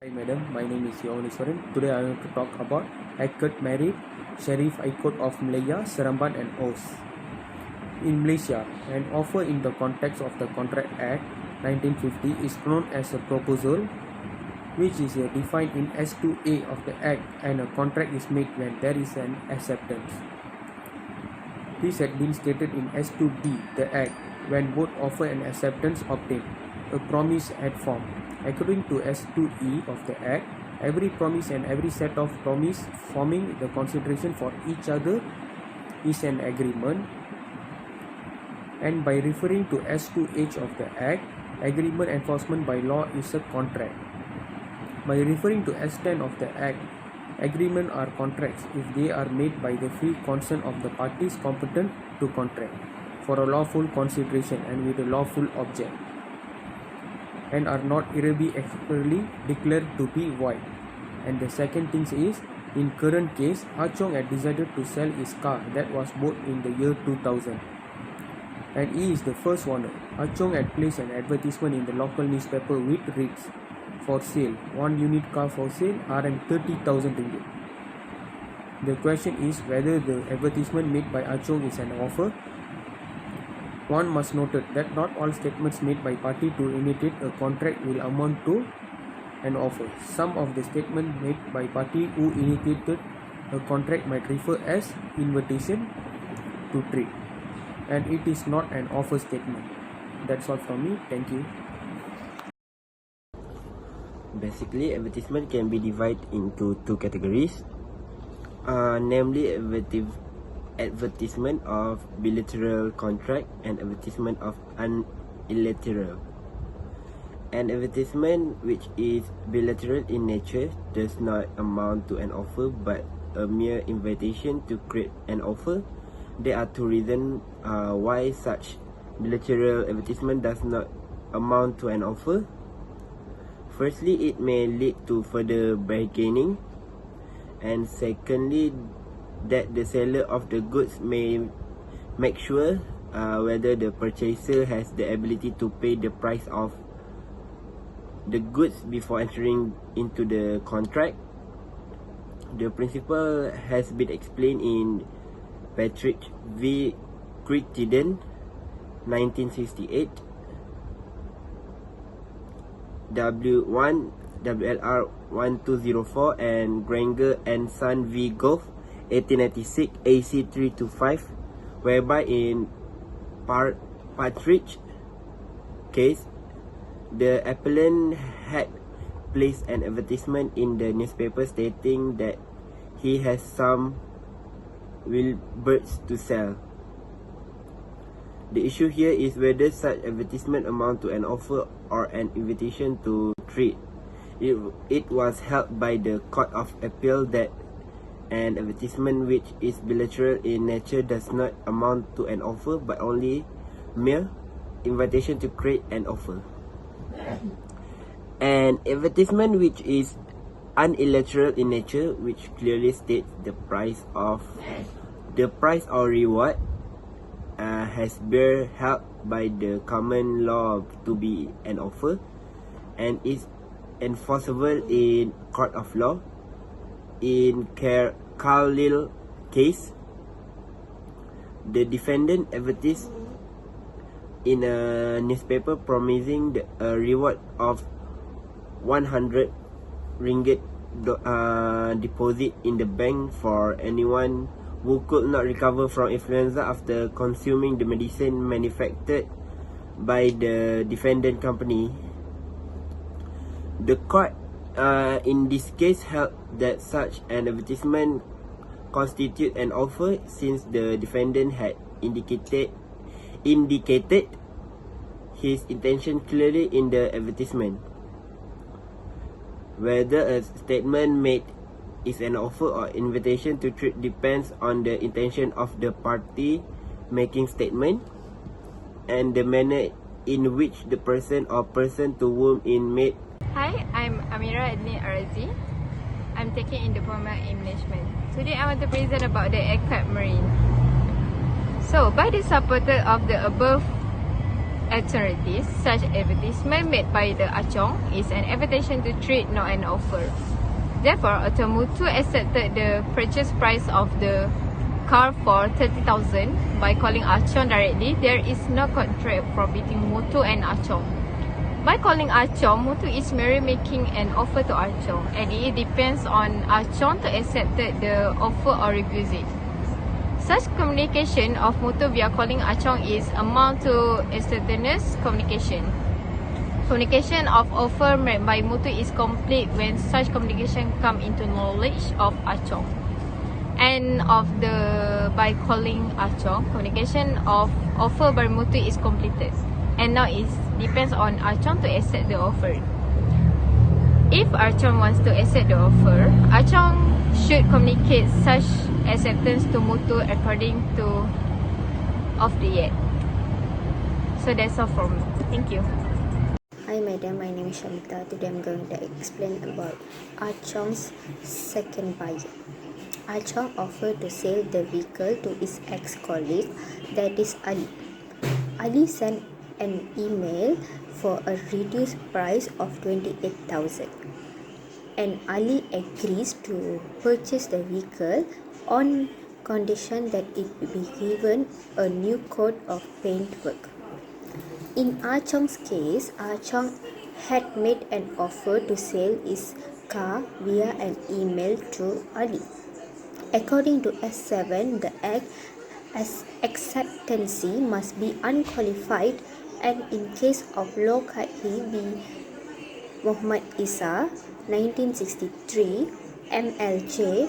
Hi madam, my name is Yohaneswaran. Today I want to talk about Akad married Sharif High Court of Malaya, Seremban and Oz. In Malaysia, an offer in the context of the Contract Act 1950 is known as a proposal, which is defined in S2A of the Act, and a contract is made when there is an acceptance. This had been stated in S2D, the Act, when both offer and acceptance obtained. A promise had formed. According to S2E of the Act, every promise and every set of promise forming the consideration for each other is an agreement, and by referring to S2H of the Act, agreement enforcement by law is a contract. By referring to S10 of the Act, agreement are contracts if they are made by the free consent of the parties competent to contract for a lawful consideration and with a lawful object, and are not irrevocably declared to be void. And the second thing is, in current case, Ah Chong had decided to sell his car that was bought in the year 2000, and he is the first owner. Ah Chong had placed an advertisement in the local newspaper which reads, "For sale, 1 unit car for sale, RM30,000 ringgit." The question is whether the advertisement made by Ah Chong is an offer. One must note that not all statements made by party to initiate a contract will amount to an offer. Some of the statements made by party who initiated a contract might refer as invitation to trade, and it is not an offer statement. That's all from me. Thank you. Basically, advertisement can be divided into two categories, namely advertisement of bilateral contract and advertisement of unilateral. An advertisement which is bilateral in nature does not amount to an offer but a mere invitation to create an offer. There are two reasons why such bilateral advertisement does not amount to an offer. Firstly, it may lead to further bargaining, and secondly, that the seller of the goods may make sure whether the purchaser has the ability to pay the price of the goods before entering into the contract. The principle has been explained in Patrick v. Crittenden, 1968, W1 WLR 1204, and Granger and Son v. Gulf, 1896, AC 325, whereby in Partridge case, the appellant had placed an advertisement in the newspaper stating that he has some birds to sell. The issue here is whether such advertisement amount to an offer or an invitation to trade. It was held by the Court of Appeal that an advertisement which is bilateral in nature does not amount to an offer but only mere invitation to create an offer. An advertisement which is unilateral in nature, which clearly states the price or reward, has been held by the common law to be an offer and is enforceable in court of law. In Carlyle case, the defendant advertised in a newspaper promising a reward of 100 ringgit deposit in the bank for anyone who could not recover from influenza after consuming the medicine manufactured by the defendant company. The court in this case held that such an advertisement constitute an offer since the defendant had indicated his intention clearly in the advertisement. Whether a statement made is an offer or invitation to trade depends on the intention of the party making statement and the manner in which the person or person to whom it made. Hi, I'm Amira Edlin Arazi. I'm taking in Diploma in Management. Today I want to present about the Akad Marine. So, by the supporter of the above authorities, such advertisement made by the Achong is an invitation to trade, not an offer. Therefore, although Mutu accepted the purchase price of the car for 30,000 by calling Achong directly, there is no contract forbidding Mutu and Achong. By calling Achong, Mutu is merely making an offer to Achong, and it depends on Achong to accept the offer or refuse it. Such communication of Mutu via calling Achong is amount to asynchronous communication. Communication of offer made by Mutu is complete when such communication come into knowledge of Achong. And of the by calling Achong, communication of offer by Mutu is completed. And now it depends on Achong to accept the offer. If Achong wants to accept the offer, Achong should communicate such acceptance to Mutu according to of the yet. So that's all from me. Thank you. Hi madam, my name is Shamita. Today I'm going to explain about Achong's second buyer. Achong offered to sell the vehicle to his ex-colleague, that is Ali. Ali sent an email for a reduced price of 28,000 and Ali agrees to purchase the vehicle on condition that it be given a new coat of paintwork. In Achong's case, Achong had made an offer to sell his car via an email to Ali. According to S7, the acceptancy must be unqualified, and in case of Law Kadhi b. Muhammad Isa 1963 MLJ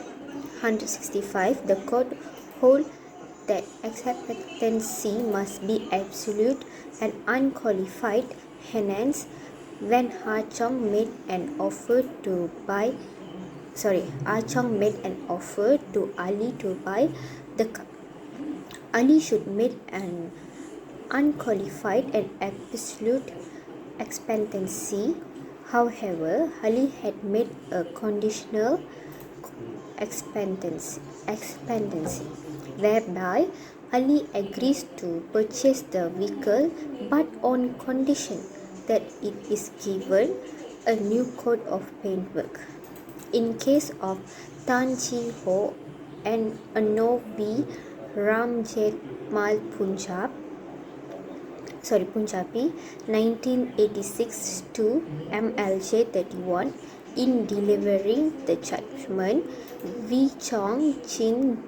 165, the court holds that acceptancy must be absolute and unqualified. Hence, when Achong made an offer to Ali to buy the car, Ali should make an unqualified and absolute acceptancy. However, Ali had made a conditional acceptancy whereby Ali agrees to purchase the vehicle but on condition that it is given a new coat of paintwork. In case of Tan Chi Ho and Anov B. Ramjetmal Punjabi 1986 to MLJ 31, in delivering the judgment, V. Chong Chin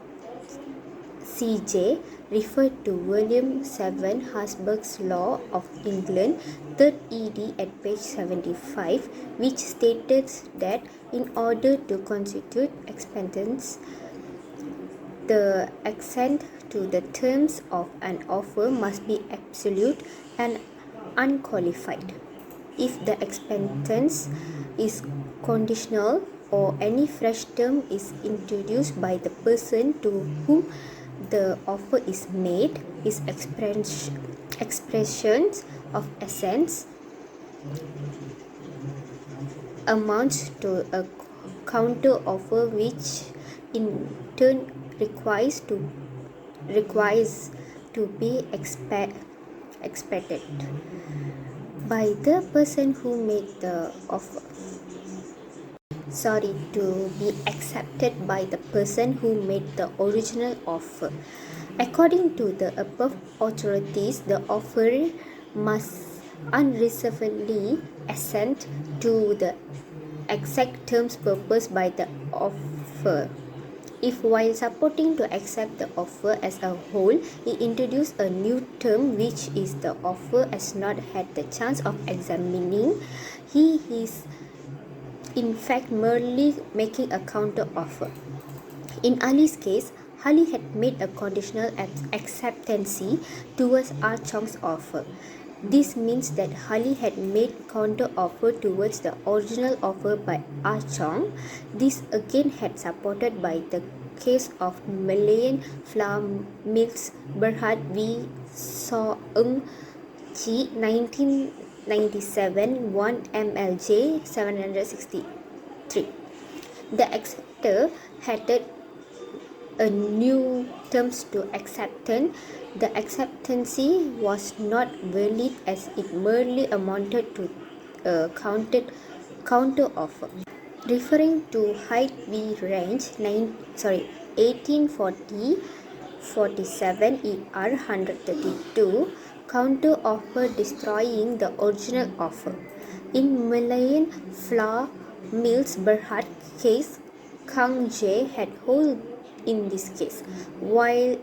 CJ referred to Volume 7 Habsburg's Law of England 3rd ed. at page 75, which states that in order to constitute acceptance, the assent to the terms of an offer must be absolute and unqualified. If the acceptance is conditional or any fresh term is introduced by the person to whom the offer is made, his expressions of assent amounts to a counter offer, which in turn requires to be expected by the person who made the offer. To be accepted by the person who made the original offer. According to the above authorities, the offerer must unreservedly assent to the exact terms proposed by the offer. If while supporting to accept the offer as a whole, he introduced a new term which is the offer has not had the chance of examining, he is in fact merely making a counter offer. In Ali's case, Ali had made a conditional acceptancy towards Achong's offer. This means that Ali had made counter offer towards the original offer by Achong. This again had supported by the case of Malayan Flour Mills Berhad v. Soeung Chi 1997 1 MLJ 763. The acceptor had a new terms to acceptance, the acceptancy was not valid as it merely amounted to a counter offer. Referring to height B range 1840 47 ER 132 counter offer destroying the original offer. In Malayan flour mills Berhad case, Kang Jae had hold in this case. While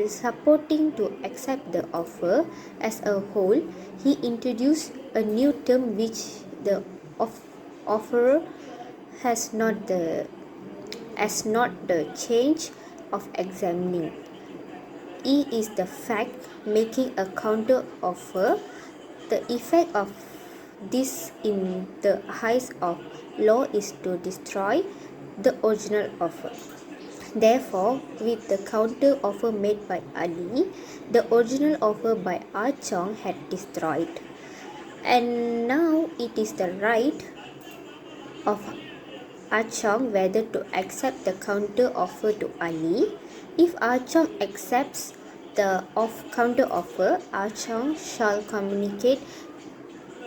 supporting to accept the offer as a whole, he introduced a new term which the offerer has not the change of examining. E is the fact making a counter offer. The effect of this in the eyes of law is to destroy the original offer. Therefore, with the counter offer made by Ali, the original offer by Ah Chong had destroyed. And now it is the right of Ah Chong whether to accept the counter offer to Ali. If Ah Chong accepts the counter offer, Ah Chong shall communicate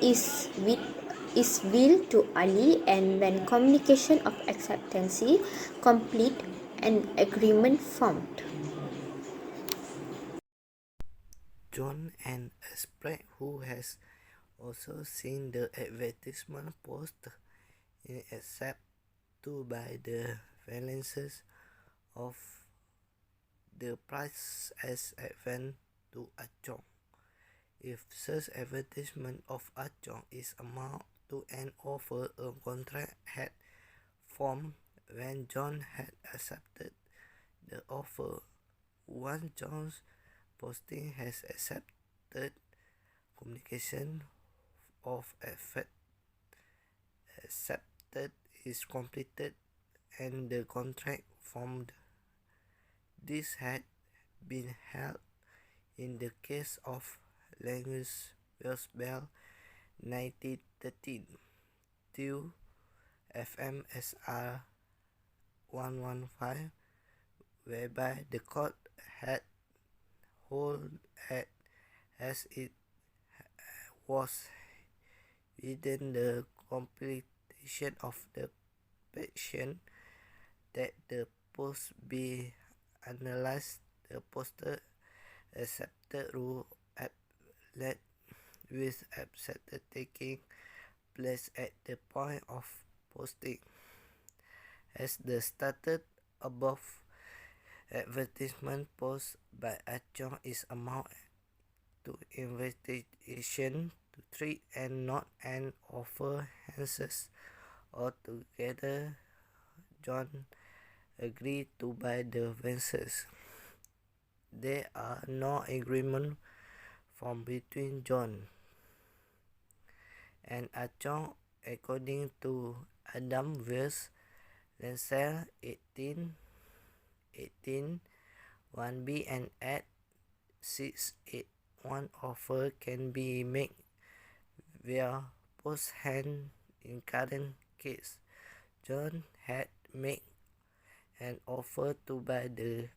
his will to Ali, and when communication of acceptance complete, an agreement formed. John, an expert who has also seen the advertisement post, accept to buy the balances of the price as advance to Achong. If such advertisement of Achong is amount to an offer, a contract had formed when John had accepted the offer. Once John's posting has accepted, communication of effect accepted is completed and the contract formed. This had been held in the case of Langus Bell 1913 2 FMSR 115, whereby the court had held as it was within the completion of the petition that the post be analyzed. The poster accepted rule led with accepted taking place at the point of posting. As the stated above, advertisement post by Achong is amount to invitation to treat and not an offer. Hence, altogether, John agreed to buy the ventures. There are no agreement from between John and Achong according to Adam vs. Lancel 18 1b and at 681 offer can be made via post hand. In current case, John had made an offer to buy the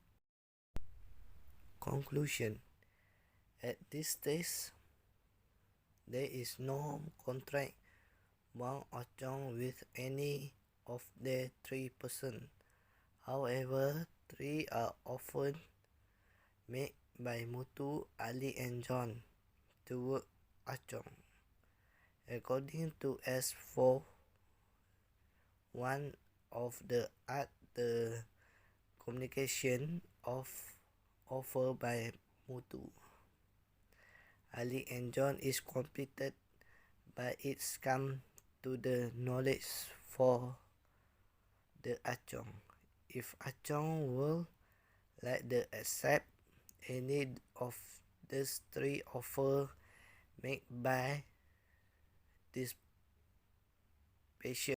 conclusion. At this stage, there is no contract bound Achong with any of the three persons. However, three are often made by Mutu, Ali and John toward Achong. According to S4, one of the communication of offer by Mutu, Ali and John is completed by its come to the knowledge for the Achong. If Achong will like the accept any of these three offer made by this patient,